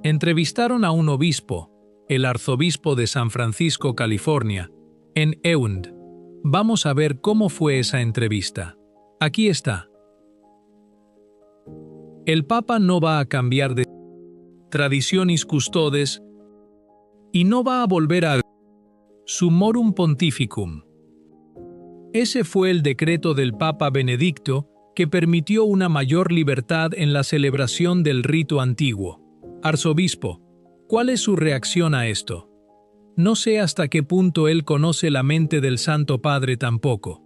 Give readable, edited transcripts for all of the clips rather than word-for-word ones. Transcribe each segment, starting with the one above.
Entrevistaron a un obispo, el arzobispo de San Francisco, California, en EUND. Vamos a ver cómo fue esa entrevista. Aquí está. El Papa no va a cambiar de traditionis custodes y no va a volver a Summorum Pontificum. Ese fue el decreto del Papa Benedicto que permitió una mayor libertad en la celebración del rito antiguo. Arzobispo, ¿cuál es su reacción a esto? No sé hasta qué punto él conoce la mente del Santo Padre tampoco,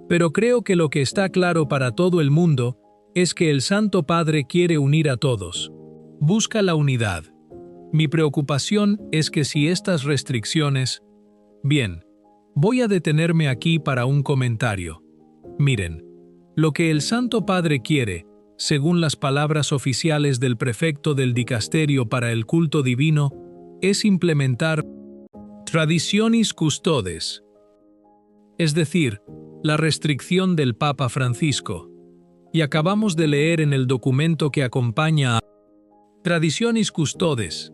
pero creo que lo que está claro para todo el mundo es que el Santo Padre quiere unir a todos. Busca la unidad. Mi preocupación es que si estas restricciones... Bien, voy a detenerme aquí para un comentario. Miren, lo que el Santo Padre quiere, según las palabras oficiales del prefecto del dicasterio para el culto divino, es implementar traditionis custodes, es decir, la restricción del Papa Francisco. Y acabamos de leer en el documento que acompaña a Traditionis Custodes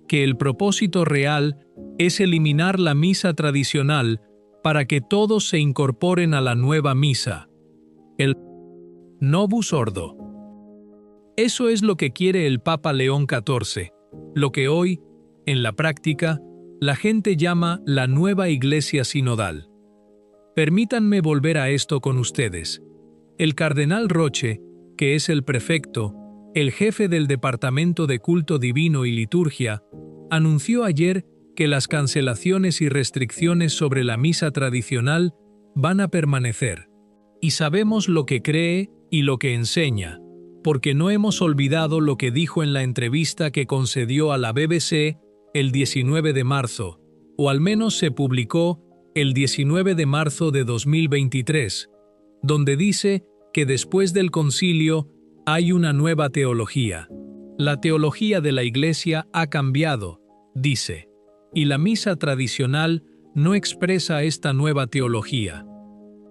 que el propósito real es eliminar la misa tradicional para que todos se incorporen a la nueva misa, el Novus Ordo. Eso es lo que quiere el Papa León XIV, lo que hoy, en la práctica, la gente llama la nueva Iglesia Sinodal. Permítanme volver a esto con ustedes. El cardenal Roche, que es el prefecto, el jefe del Departamento de Culto Divino y Liturgia, anunció ayer que las cancelaciones y restricciones sobre la misa tradicional van a permanecer. Y sabemos lo que cree y lo que enseña, porque no hemos olvidado lo que dijo en la entrevista que concedió a la BBC el 19 de marzo, o al menos se publicó el 19 de marzo de 2023, donde dice que después del concilio hay una nueva teología. La teología de la Iglesia ha cambiado, dice, y la misa tradicional no expresa esta nueva teología.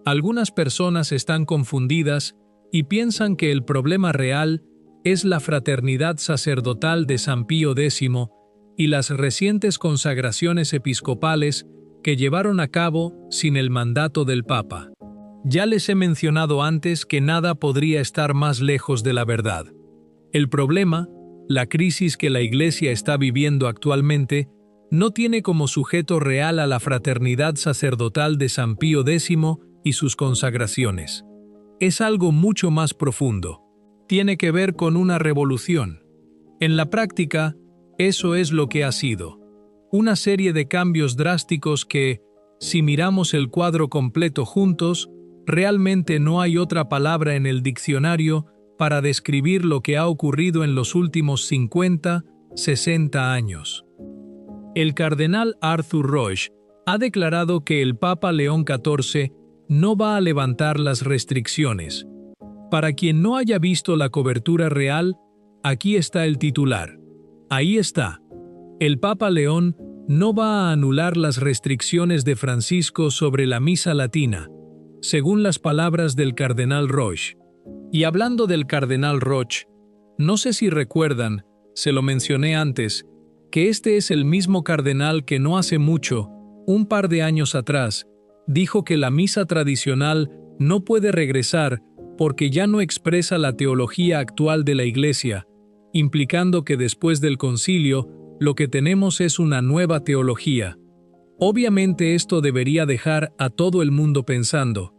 Algunas personas están confundidas y piensan que el problema real es la fraternidad sacerdotal de San Pío X y las recientes consagraciones episcopales que llevaron a cabo sin el mandato del Papa. Ya les he mencionado antes que nada podría estar más lejos de la verdad. El problema, la crisis que la Iglesia está viviendo actualmente, no tiene como sujeto real a la fraternidad sacerdotal de San Pío X y sus consagraciones. Es algo mucho más profundo. Tiene que ver con una revolución. En la práctica, eso es lo que ha sido. Una serie de cambios drásticos que, si miramos el cuadro completo juntos, realmente no hay otra palabra en el diccionario para describir lo que ha ocurrido en los últimos 50, 60 años. El cardenal Arthur Roche ha declarado que el Papa León XIV no va a levantar las restricciones. Para quien no haya visto la cobertura real, aquí está el titular. Ahí está. El Papa León no va a anular las restricciones de Francisco sobre la misa latina, según las palabras del cardenal Roche. Y hablando del cardenal Roche, no sé si recuerdan, se lo mencioné antes, que este es el mismo cardenal que no hace mucho, un par de años atrás, dijo que la misa tradicional no puede regresar porque ya no expresa la teología actual de la Iglesia, implicando que después del concilio lo que tenemos es una nueva teología. Obviamente esto debería dejar a todo el mundo pensando,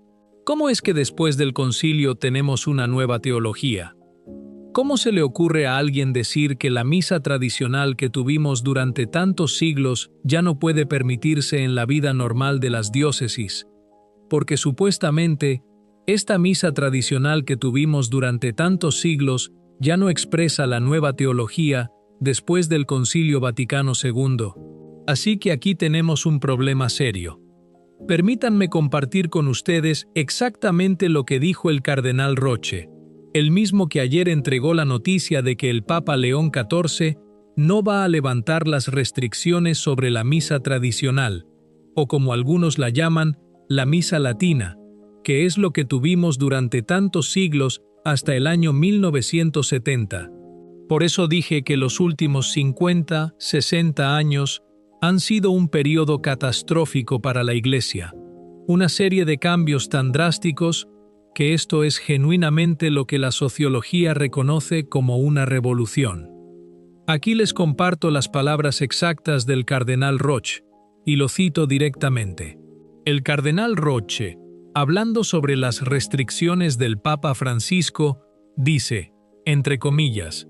¿cómo es que después del concilio tenemos una nueva teología? ¿Cómo se le ocurre a alguien decir que la misa tradicional que tuvimos durante tantos siglos ya no puede permitirse en la vida normal de las diócesis? Porque supuestamente, esta misa tradicional que tuvimos durante tantos siglos ya no expresa la nueva teología después del Concilio Vaticano II. Así que aquí tenemos un problema serio. Permítanme compartir con ustedes exactamente lo que dijo el cardenal Roche, el mismo que ayer entregó la noticia de que el Papa León XIV no va a levantar las restricciones sobre la misa tradicional, o como algunos la llaman, la misa latina, que es lo que tuvimos durante tantos siglos hasta el año 1970. Por eso dije que los últimos 50, 60 años han sido un periodo catastrófico para la Iglesia, una serie de cambios tan drásticos que esto es genuinamente lo que la sociología reconoce como una revolución. Aquí les comparto las palabras exactas del cardenal Roche, y lo cito directamente. El cardenal Roche, hablando sobre las restricciones del Papa Francisco, dice, entre comillas,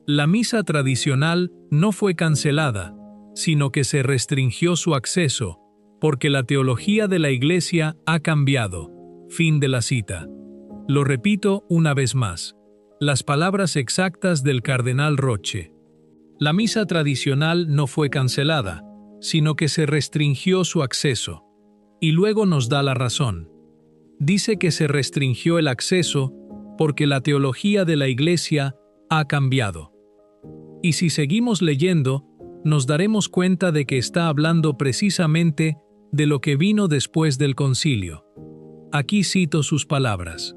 la misa tradicional no fue cancelada, sino que se restringió su acceso, porque la teología de la Iglesia ha cambiado. Fin de la cita. Lo repito una vez más. Las palabras exactas del cardenal Roche. La misa tradicional no fue cancelada, sino que se restringió su acceso. Y luego nos da la razón. Dice que se restringió el acceso porque la teología de la Iglesia ha cambiado. Y si seguimos leyendo, nos daremos cuenta de que está hablando precisamente de lo que vino después del concilio. Aquí cito sus palabras.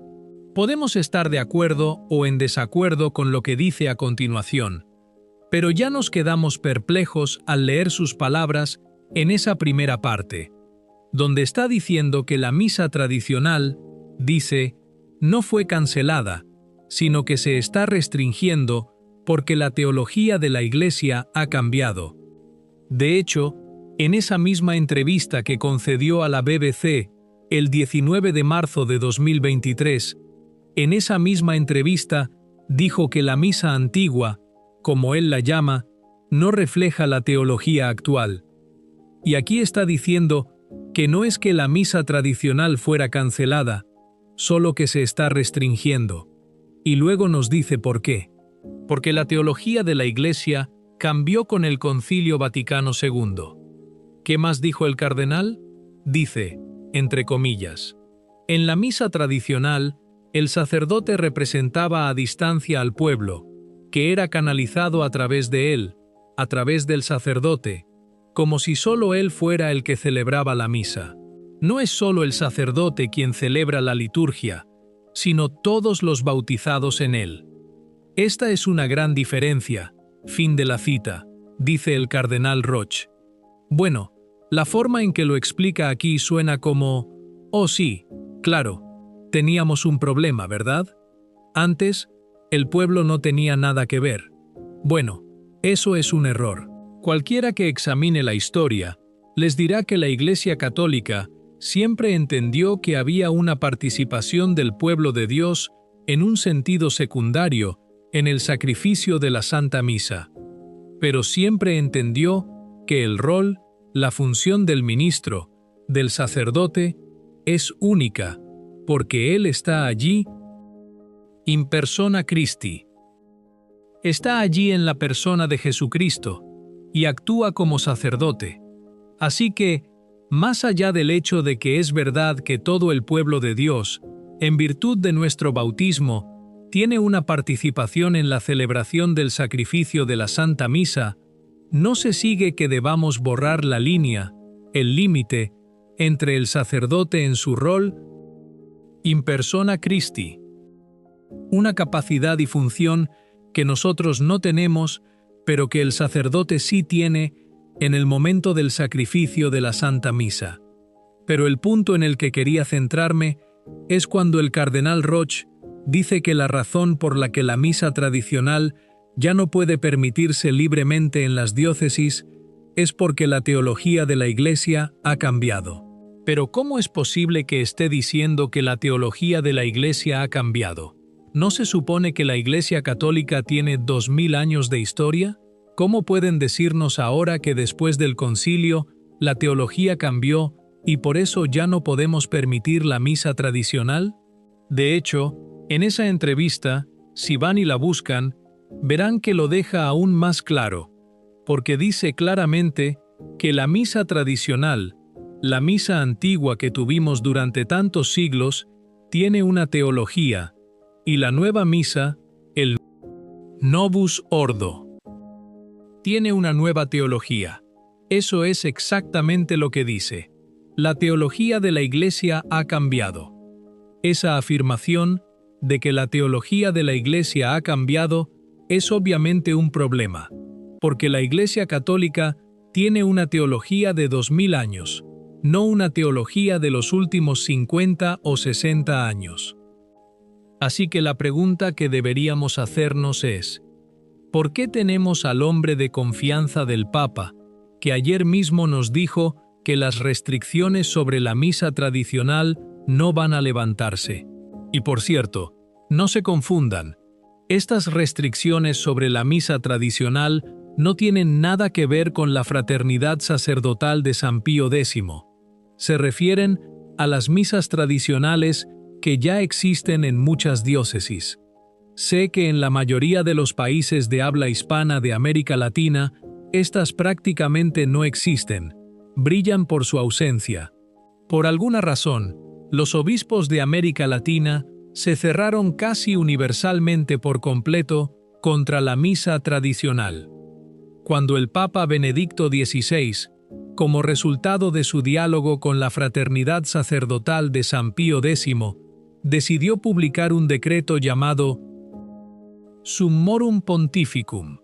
Podemos estar de acuerdo o en desacuerdo con lo que dice a continuación, pero ya nos quedamos perplejos al leer sus palabras en esa primera parte, donde está diciendo que la misa tradicional, dice, no fue cancelada, sino que se está restringiendo porque la teología de la Iglesia ha cambiado. De hecho, en esa misma entrevista que concedió a la BBC el 19 de marzo de 2023, en esa misma entrevista dijo que la misa antigua, como él la llama, no refleja la teología actual. Y aquí está diciendo que no es que la misa tradicional fuera cancelada, solo que se está restringiendo. Y luego nos dice por qué. Porque la teología de la Iglesia cambió con el Concilio Vaticano II. ¿Qué más dijo el cardenal? Dice, entre comillas, en la misa tradicional, el sacerdote representaba a distancia al pueblo, que era canalizado a través de él, a través del sacerdote, como si solo él fuera el que celebraba la misa. No es solo el sacerdote quien celebra la liturgia, sino todos los bautizados en él. Esta es una gran diferencia. Fin de la cita, dice el cardenal Roche. Bueno, la forma en que lo explica aquí suena como, oh sí, claro, teníamos un problema, ¿verdad? Antes, el pueblo no tenía nada que ver. Bueno, eso es un error. Cualquiera que examine la historia, les dirá que la Iglesia Católica siempre entendió que había una participación del pueblo de Dios en un sentido secundario en el sacrificio de la Santa Misa. Pero siempre entendió que el rol, la función del ministro, del sacerdote, es única, porque él está allí in persona Christi. Está allí en la persona de Jesucristo y actúa como sacerdote. Así que, más allá del hecho de que es verdad que todo el pueblo de Dios, en virtud de nuestro bautismo, tiene una participación en la celebración del sacrificio de la Santa Misa, no se sigue que debamos borrar la línea, el límite, entre el sacerdote en su rol in persona Christi, una capacidad y función que nosotros no tenemos, pero que el sacerdote sí tiene en el momento del sacrificio de la Santa Misa. Pero el punto en el que quería centrarme es cuando el cardenal Roche dice que la razón por la que la misa tradicional ya no puede permitirse libremente en las diócesis es porque la teología de la Iglesia ha cambiado. Pero ¿cómo es posible que esté diciendo que la teología de la Iglesia ha cambiado? ¿No se supone que la Iglesia Católica tiene 2000 años de historia? ¿Cómo pueden decirnos ahora que después del concilio la teología cambió y por eso ya no podemos permitir la misa tradicional? De hecho, en esa entrevista, si van y la buscan, verán que lo deja aún más claro, porque dice claramente que la misa tradicional, la misa antigua que tuvimos durante tantos siglos, tiene una teología, y la nueva misa, el Novus Ordo, tiene una nueva teología. Eso es exactamente lo que dice. La teología de la Iglesia ha cambiado. Esa afirmación de que la teología de la Iglesia ha cambiado es obviamente un problema, porque la Iglesia Católica tiene una teología de 2000 años, no una teología de los últimos 50 o 60 años. Así que la pregunta que deberíamos hacernos es, ¿por qué tenemos al hombre de confianza del Papa, que ayer mismo nos dijo que las restricciones sobre la misa tradicional no van a levantarse? Y por cierto, no se confundan, estas restricciones sobre la misa tradicional no tienen nada que ver con la fraternidad sacerdotal de San Pío X. Se refieren a las misas tradicionales que ya existen en muchas diócesis. Sé que en la mayoría de los países de habla hispana de América Latina, estas prácticamente no existen, brillan por su ausencia. Por alguna razón, los obispos de América Latina se cerraron casi universalmente por completo contra la misa tradicional. Cuando el Papa Benedicto XVI, como resultado de su diálogo con la fraternidad sacerdotal de San Pío X, decidió publicar un decreto llamado Summorum Pontificum,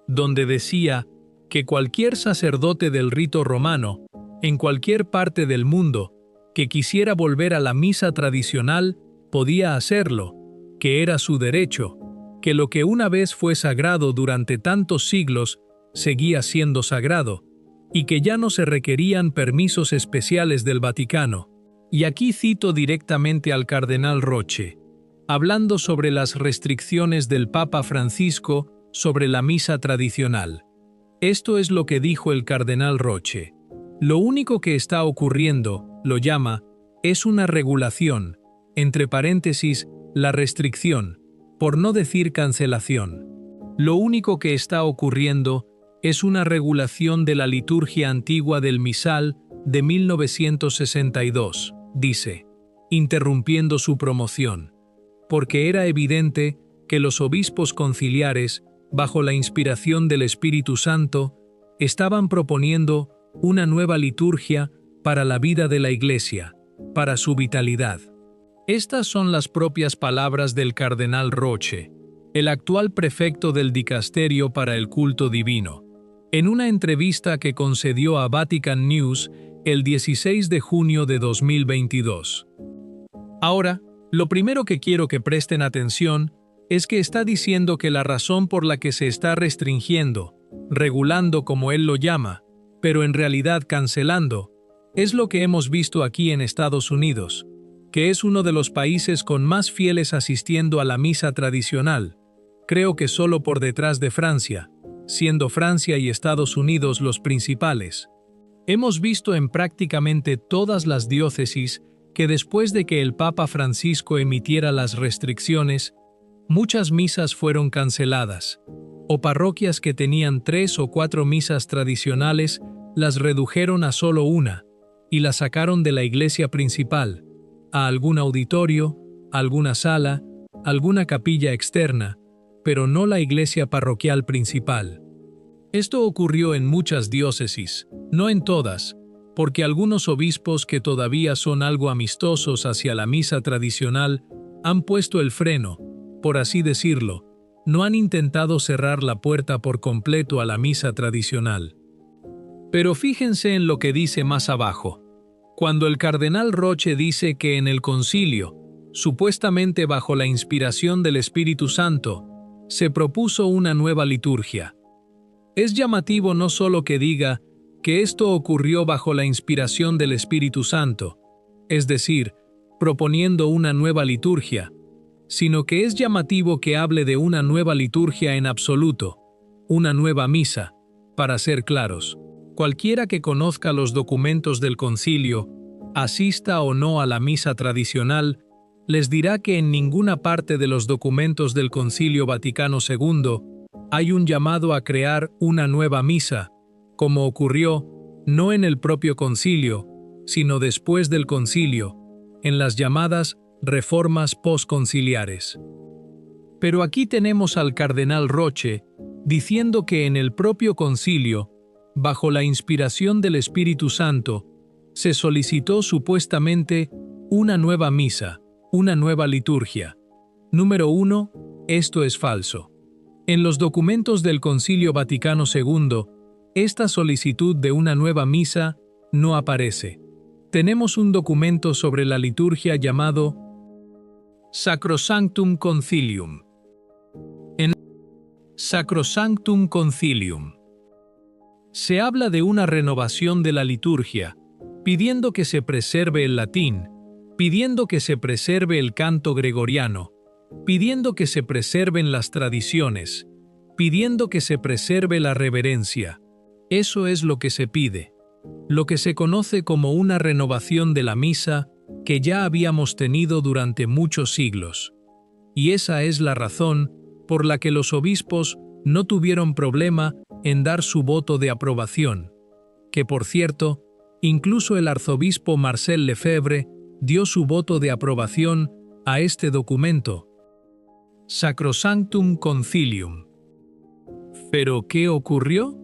donde decía que cualquier sacerdote del rito romano, en cualquier parte del mundo, que quisiera volver a la misa tradicional, podía hacerlo, que era su derecho, que lo que una vez fue sagrado durante tantos siglos seguía siendo sagrado, y que ya no se requerían permisos especiales del Vaticano. Y aquí cito directamente al cardenal Roche, hablando sobre las restricciones del Papa Francisco sobre la misa tradicional. Esto es lo que dijo el cardenal Roche. Lo único que está ocurriendo, lo llama, es una regulación, entre paréntesis, la restricción, por no decir cancelación. Lo único que está ocurriendo es una regulación de la liturgia antigua del misal de 1962, dice, interrumpiendo su promoción, porque era evidente que los obispos conciliares, bajo la inspiración del Espíritu Santo, estaban proponiendo una nueva liturgia para la vida de la Iglesia, para su vitalidad. Estas son las propias palabras del cardenal Roche, el actual prefecto del Dicasterio para el Culto Divino, en una entrevista que concedió a Vatican News el 16 de junio de 2022. Ahora, lo primero que quiero que presten atención es que está diciendo que la razón por la que se está restringiendo, regulando como él lo llama, pero en realidad cancelando, es lo que hemos visto aquí en Estados Unidos, que es uno de los países con más fieles asistiendo a la misa tradicional, creo que solo por detrás de Francia, siendo Francia y Estados Unidos los principales. Hemos visto en prácticamente todas las diócesis que después de que el Papa Francisco emitiera las restricciones, muchas misas fueron canceladas, o parroquias que tenían 3 o 4 misas tradicionales las redujeron a solo una y la sacaron de la iglesia principal, a algún auditorio, alguna sala, alguna capilla externa, pero no la iglesia parroquial principal. Esto ocurrió en muchas diócesis, no en todas, porque algunos obispos que todavía son algo amistosos hacia la misa tradicional han puesto el freno, por así decirlo, no han intentado cerrar la puerta por completo a la misa tradicional. Pero fíjense en lo que dice más abajo. Cuando el cardenal Roche dice que en el concilio, supuestamente bajo la inspiración del Espíritu Santo, se propuso una nueva liturgia. Es llamativo no solo que diga que esto ocurrió bajo la inspiración del Espíritu Santo, es decir, proponiendo una nueva liturgia, sino que es llamativo que hable de una nueva liturgia en absoluto, una nueva misa, para ser claros. Cualquiera que conozca los documentos del concilio, asista o no a la misa tradicional, les dirá que en ninguna parte de los documentos del Concilio Vaticano II hay un llamado a crear una nueva misa, como ocurrió no en el propio concilio, sino después del concilio, en las llamadas reformas postconciliares. Pero aquí tenemos al cardenal Roche diciendo que en el propio concilio, bajo la inspiración del Espíritu Santo, se solicitó supuestamente una nueva misa, una nueva liturgia. Número 1, esto es falso. En los documentos del Concilio Vaticano II, esta solicitud de una nueva misa no aparece. Tenemos un documento sobre la liturgia llamado Sacrosanctum Concilium. En Sacrosanctum Concilium se habla de una renovación de la liturgia, pidiendo que se preserve el latín, pidiendo que se preserve el canto gregoriano, pidiendo que se preserven las tradiciones, pidiendo que se preserve la reverencia. Eso es lo que se pide, lo que se conoce como una renovación de la misa que ya habíamos tenido durante muchos siglos. Y esa es la razón por la que los obispos no tuvieron problema en dar su voto de aprobación, que por cierto, incluso el arzobispo Marcel Lefebvre dio su voto de aprobación a este documento, Sacrosanctum Concilium. ¿Pero qué ocurrió?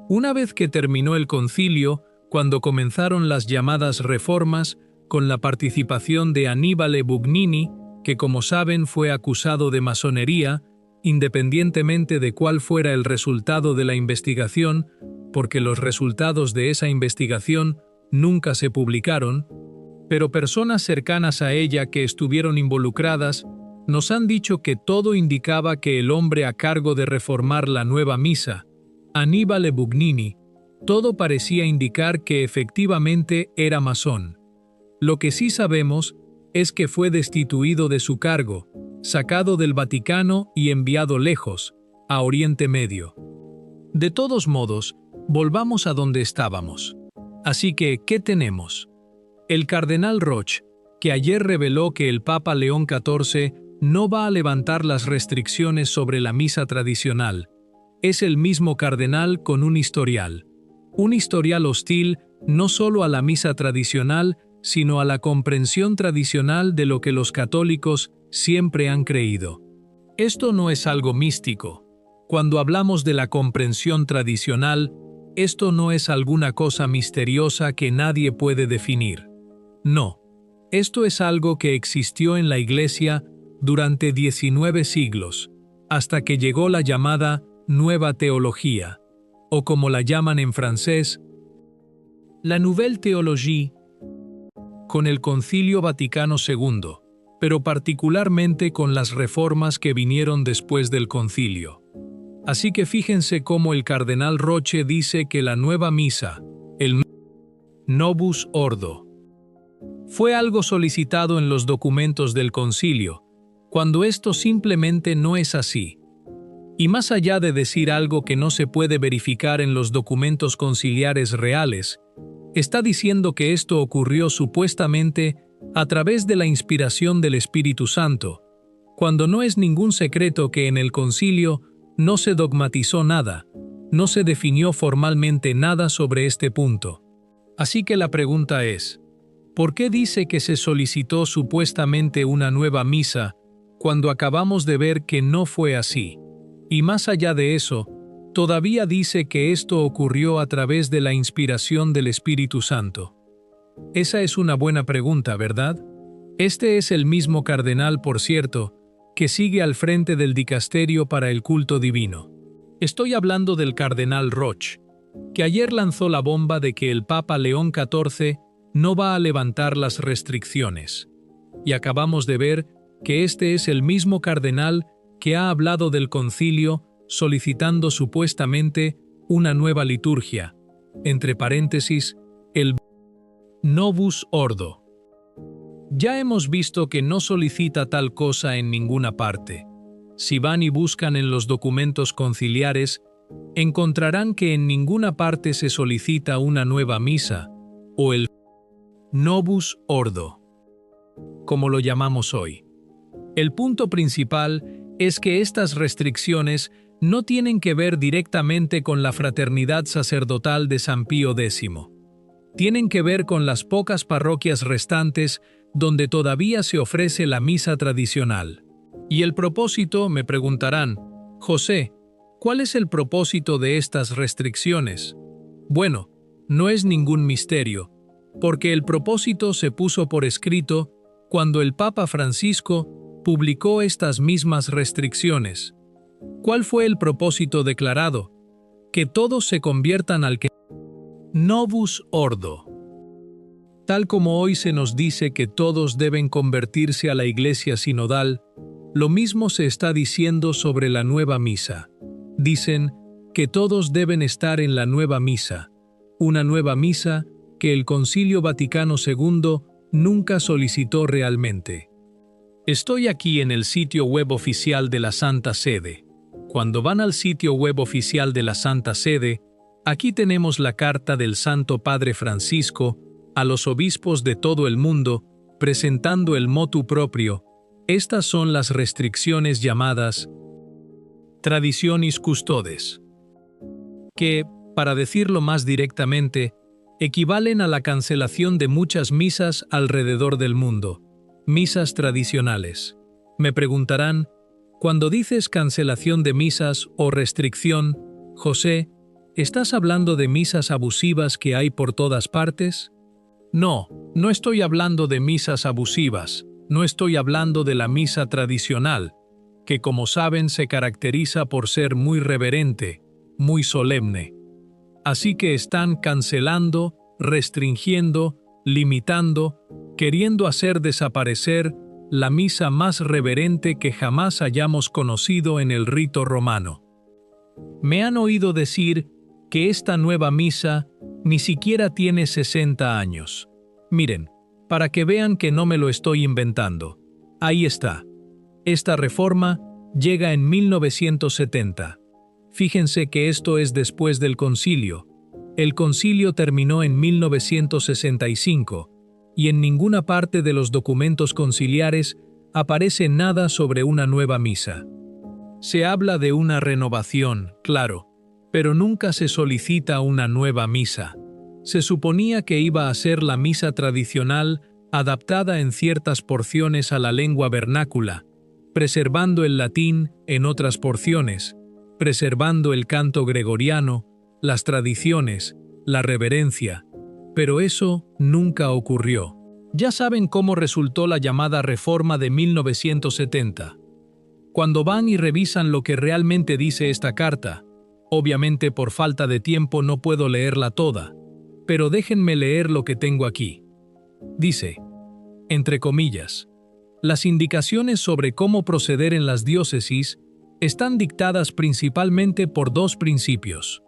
Una vez que terminó el concilio, cuando comenzaron las llamadas reformas, con la participación de Annibale Bugnini, que como saben fue acusado de masonería, independientemente de cuál fuera el resultado de la investigación, porque los resultados de esa investigación nunca se publicaron, pero personas cercanas a ella que estuvieron involucradas nos han dicho que todo indicaba que el hombre a cargo de reformar la nueva misa, Annibale Bugnini, todo parecía indicar que efectivamente era masón. Lo que sí sabemos es que fue destituido de su cargo, sacado del Vaticano y enviado lejos, a Oriente Medio. De todos modos, volvamos a donde estábamos. Así que, ¿qué tenemos? El cardenal Roche, que ayer reveló que el Papa León XIV no va a levantar las restricciones sobre la misa tradicional, es el mismo cardenal con un historial hostil no solo a la misa tradicional, sino a la comprensión tradicional de lo que los católicos siempre han creído. Esto no es algo místico. Cuando hablamos de la comprensión tradicional, esto no es alguna cosa misteriosa que nadie puede definir. No, esto es algo que existió en la Iglesia durante 19 siglos, hasta que llegó la llamada Nueva Teología, o como la llaman en francés, la Nouvelle Théologie, con el Concilio Vaticano II, pero particularmente con las reformas que vinieron después del concilio. Así que fíjense cómo el cardenal Roche dice que la nueva misa, el Novus Ordo, fue algo solicitado en los documentos del concilio, cuando esto simplemente no es así. Y más allá de decir algo que no se puede verificar en los documentos conciliares reales, está diciendo que esto ocurrió supuestamente a través de la inspiración del Espíritu Santo, cuando no es ningún secreto que en el concilio no se dogmatizó nada, no se definió formalmente nada sobre este punto. Así que la pregunta es, ¿por qué dice que se solicitó supuestamente una nueva misa cuando acabamos de ver que no fue así? Y más allá de eso, todavía dice que esto ocurrió a través de la inspiración del Espíritu Santo. Esa es una buena pregunta, ¿verdad? Este es el mismo cardenal, por cierto, que sigue al frente del dicasterio para el culto divino. Estoy hablando del cardenal Roche, que ayer lanzó la bomba de que el Papa León XIV no va a levantar las restricciones. Y acabamos de ver que este es el mismo cardenal que ha hablado del concilio solicitando supuestamente una nueva liturgia, entre paréntesis, el Novus Ordo. Ya hemos visto que no solicita tal cosa en ninguna parte. Si van y buscan en los documentos conciliares, encontrarán que en ninguna parte se solicita una nueva misa, o el Novus Ordo, como lo llamamos hoy. El punto principal es que estas restricciones no tienen que ver directamente con la fraternidad sacerdotal de San Pío X. Tienen que ver con las pocas parroquias restantes donde todavía se ofrece la misa tradicional. Y el propósito, me preguntarán, José, ¿cuál es el propósito de estas restricciones? Bueno, no es ningún misterio, porque el propósito se puso por escrito cuando el Papa Francisco publicó estas mismas restricciones, ¿Cuál fue el propósito declarado? Que todos se conviertan al que Novus Ordo. Tal como hoy se nos dice que todos deben convertirse a la Iglesia sinodal, lo mismo se está diciendo sobre la nueva misa. Dicen que todos deben estar en la nueva misa, una nueva misa que el Concilio Vaticano II nunca solicitó realmente. Estoy aquí en el sitio web oficial de la Santa Sede. Cuando van al sitio web oficial de la Santa Sede, aquí tenemos la carta del Santo Padre Francisco a los obispos de todo el mundo, presentando el motu proprio. Estas son las restricciones llamadas Traditionis Custodes, que, para decirlo más directamente, equivalen a la cancelación de muchas misas alrededor del mundo, misas tradicionales. Me preguntarán, cuando dices cancelación de misas o restricción, José, ¿estás hablando de misas abusivas que hay por todas partes? No, no estoy hablando de misas abusivas, no estoy hablando de la misa tradicional, que como saben se caracteriza por ser muy reverente, muy solemne. Así que están cancelando, restringiendo, limitando, queriendo hacer desaparecer la misa más reverente que jamás hayamos conocido en el rito romano. Me han oído decir que esta nueva misa ni siquiera tiene 60 años. Miren, para que vean que no me lo estoy inventando. Ahí está. Esta reforma llega en 1970. Fíjense que esto es después del concilio. El concilio terminó en 1965 y en ninguna parte de los documentos conciliares aparece nada sobre una nueva misa. Se habla de una renovación, claro, pero nunca se solicita una nueva misa. Se suponía que iba a ser la misa tradicional adaptada en ciertas porciones a la lengua vernácula, preservando el latín en otras porciones, preservando el canto gregoriano, las tradiciones, la reverencia, pero eso nunca ocurrió. Ya saben cómo resultó la llamada Reforma de 1970. Cuando van y revisan lo que realmente dice esta carta, obviamente por falta de tiempo no puedo leerla toda, pero déjenme leer lo que tengo aquí. Dice, entre comillas, las indicaciones sobre cómo proceder en las diócesis están dictadas principalmente por dos principios.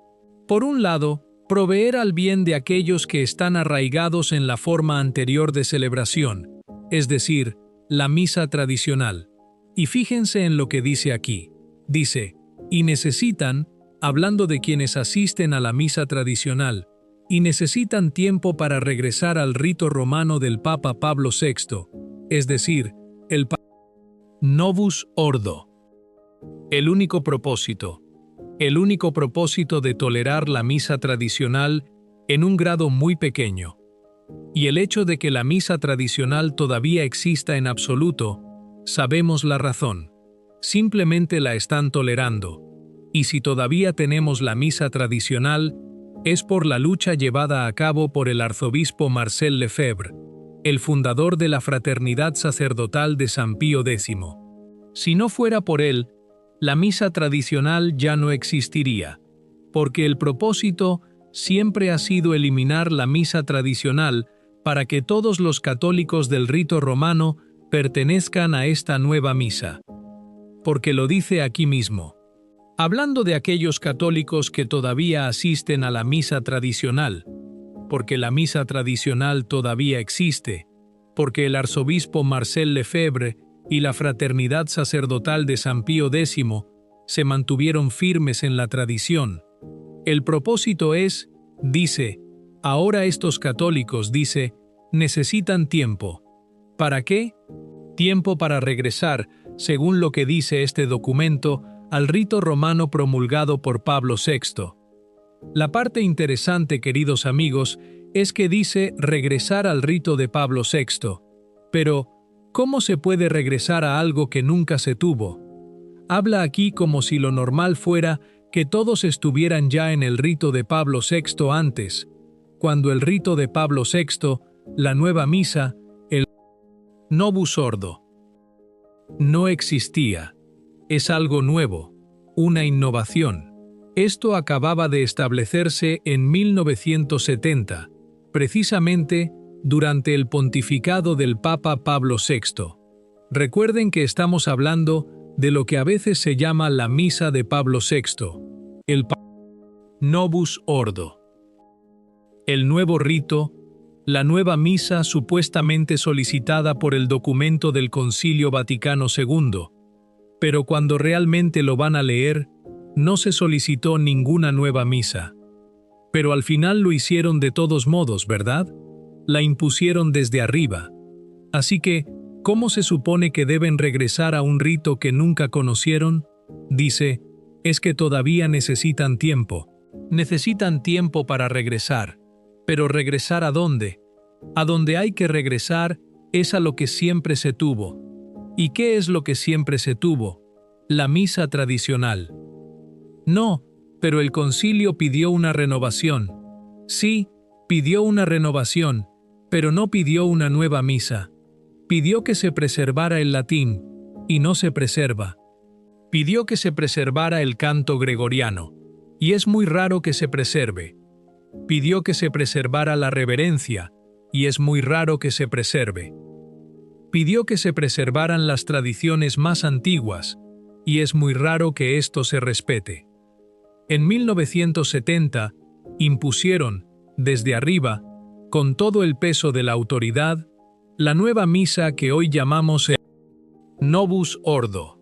Por un lado, proveer al bien de aquellos que están arraigados en la forma anterior de celebración, es decir, la misa tradicional. Y fíjense en lo que dice aquí. Dice, y necesitan, hablando de quienes asisten a la misa tradicional, y necesitan tiempo para regresar al rito romano del Papa Pablo VI, es decir, el Novus Ordo. El único propósito de tolerar la misa tradicional en un grado muy pequeño. Y el hecho de que la misa tradicional todavía exista en absoluto, sabemos la razón. Simplemente la están tolerando. Y si todavía tenemos la misa tradicional, es por la lucha llevada a cabo por el arzobispo Marcel Lefebvre, el fundador de la Fraternidad Sacerdotal de San Pío X. Si no fuera por él, la misa tradicional ya no existiría, porque el propósito siempre ha sido eliminar la misa tradicional para que todos los católicos del rito romano pertenezcan a esta nueva misa. Porque lo dice aquí mismo. Hablando de aquellos católicos que todavía asisten a la misa tradicional, porque la misa tradicional todavía existe, porque el arzobispo Marcel Lefebvre y la Fraternidad Sacerdotal de San Pío X se mantuvieron firmes en la tradición. El propósito es, dice, ahora estos católicos, dice, necesitan tiempo. ¿Para qué? Tiempo para regresar, según lo que dice este documento, al rito romano promulgado por Pablo VI. La parte interesante, queridos amigos, es que dice regresar al rito de Pablo VI. Pero, ¿cómo se puede regresar a algo que nunca se tuvo? Habla aquí como si lo normal fuera que todos estuvieran ya en el rito de Pablo VI antes, cuando el rito de Pablo VI, la nueva misa, el Novus Ordo, no existía. Es algo nuevo. una innovación. Esto acababa de establecerse en 1970, precisamente durante el pontificado del Papa Pablo VI. Recuerden que estamos hablando de lo que a veces se llama la Misa de Pablo VI, el Novus Ordo. El nuevo rito, la nueva misa supuestamente solicitada por el documento del Concilio Vaticano II, pero cuando realmente lo van a leer, no se solicitó ninguna nueva misa. Pero al final lo hicieron de todos modos, ¿verdad? La impusieron desde arriba. Así que, ¿cómo se supone que deben regresar a un rito que nunca conocieron? Dice, es que todavía necesitan tiempo. Necesitan tiempo para regresar. Pero ¿regresar a dónde? A donde hay que regresar es a lo que siempre se tuvo. ¿Y qué es lo que siempre se tuvo? La misa tradicional. No, pero el concilio pidió una renovación. Sí, pidió una renovación, pero no pidió una nueva misa. Pidió que se preservara el latín, y no se preserva. Pidió que se preservara el canto gregoriano, y es muy raro que se preserve. Pidió que se preservara la reverencia, y es muy raro que se preserve. Pidió que se preservaran las tradiciones más antiguas, y es muy raro que esto se respete. En 1970, impusieron, desde arriba, con todo el peso de la autoridad, la nueva misa que hoy llamamos el Novus Ordo.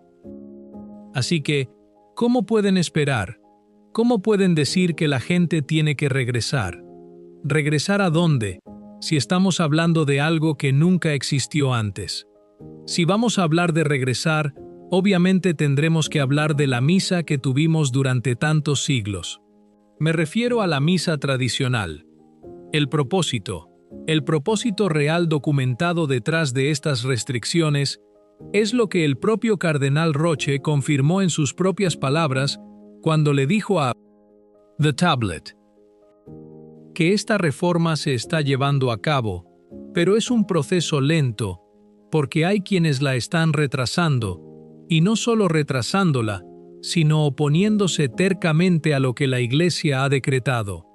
Así que, ¿cómo pueden esperar? ¿Cómo pueden decir que la gente tiene que regresar? ¿Regresar a dónde? Si estamos hablando de algo que nunca existió antes. Si vamos a hablar de regresar, obviamente tendremos que hablar de la misa que tuvimos durante tantos siglos. Me refiero a la misa tradicional. El propósito real documentado detrás de estas restricciones es lo que el propio cardenal Roche confirmó en sus propias palabras cuando le dijo a The Tablet que esta reforma se está llevando a cabo, pero es un proceso lento, porque hay quienes la están retrasando, y no solo retrasándola, sino oponiéndose tercamente a lo que la Iglesia ha decretado.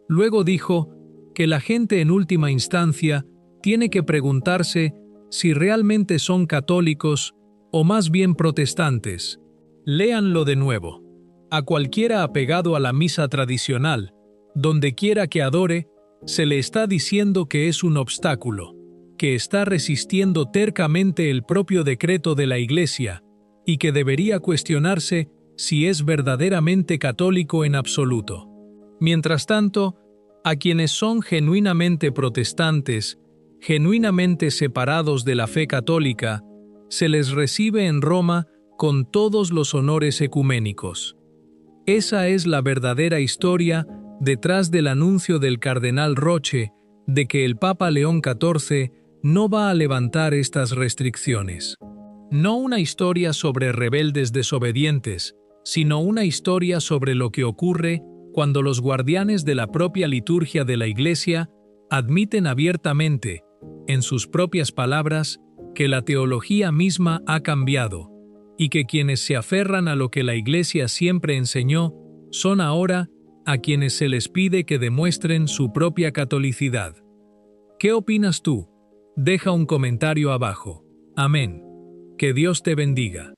Luego dijo que la gente en última instancia tiene que preguntarse si realmente son católicos o más bien protestantes. Léanlo de nuevo. A cualquiera apegado a la misa tradicional, donde quiera que adore, se le está diciendo que es un obstáculo, que está resistiendo tercamente el propio decreto de la Iglesia y que debería cuestionarse si es verdaderamente católico en absoluto. Mientras tanto, a quienes son genuinamente protestantes, genuinamente separados de la fe católica, se les recibe en Roma con todos los honores ecuménicos. Esa es la verdadera historia detrás del anuncio del cardenal Roche de que el Papa León XIV no va a levantar estas restricciones. No una historia sobre rebeldes desobedientes, sino una historia sobre lo que ocurre cuando los guardianes de la propia liturgia de la Iglesia admiten abiertamente, en sus propias palabras, que la teología misma ha cambiado, y que quienes se aferran a lo que la Iglesia siempre enseñó son ahora a quienes se les pide que demuestren su propia catolicidad. ¿Qué opinas tú? Deja un comentario abajo. Amén. Que Dios te bendiga.